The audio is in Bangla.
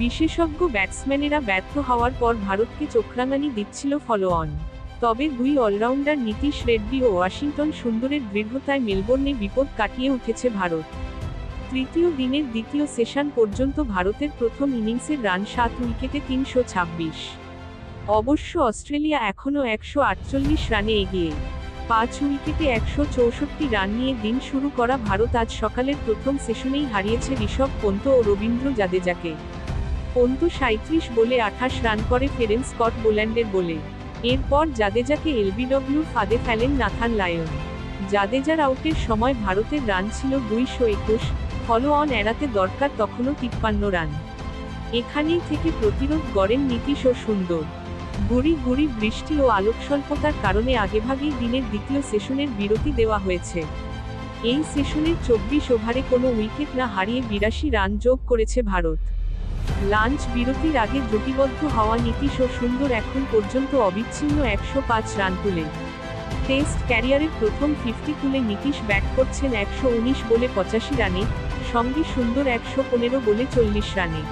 বিশেষজ্ঞ ব্যাটসম্যানেরা ব্যর্থ হওয়ার পর ভারতকে চোখরাঙানি দিচ্ছিল ফলো অন। তবে দুই অলরাউন্ডার নীতিশ রেড্ডি ও ওয়াশিংটন সুন্দরের দৃঢ়তায় মেলবোর্নে বিপদ কাটিয়ে উঠেছে ভারত। তৃতীয় দিনের দ্বিতীয় সেশন পর্যন্ত ভারতের প্রথম ইনিংসের রান 7 উইকেটে 326। অবশ্য অস্ট্রেলিয়া এখনও 148 রানে এগিয়ে। 5 উইকেটে 164 রান নিয়ে দিন শুরু করা ভারত আজ সকালের প্রথম সেশনেই হারিয়েছে ঋষভ পন্ত ও রবীন্দ্র জাদেজাকে। পন্ত 37 বলে 28 রান করে ফেরেন স্কট বোল্যান্ডের বলে। এরপর জাদেজাকে এলবিডব্লিউর ফাঁদে ফেলেন নাথান লায়ন। জাদেজার আউটের সময় ভারতের রান ছিল 221, ফলো অন এড়াতে দরকার তখনও 53 রান। এখানেই থেকে প্রতিরোধ গড়েন নীতিশ ও সুন্দর। গুড়ি গুড়ি বৃষ্টি ও আলোকস্বল্পতার কারণে আগেভাগেই দিনের দ্বিতীয় সেশনের বিরতি দেওয়া হয়েছে। এই সেশনের 24 ওভারে কোনো উইকেট না হারিয়ে 82 রান যোগ করেছে ভারত। লাঞ্চ বিরতির আগে জুটিবদ্ধ হওয়া নীতিশ ও সুন্দর এখন পর্যন্ত অবিচ্ছিন্ন 105 রান তুলে টেস্ট ক্যারিয়ারের প্রথম 50 তুলে নীতিশ ব্যাট করছেন 119 বলে 85 রানে, সঙ্গে সুন্দর 115 বলে 40 রানে।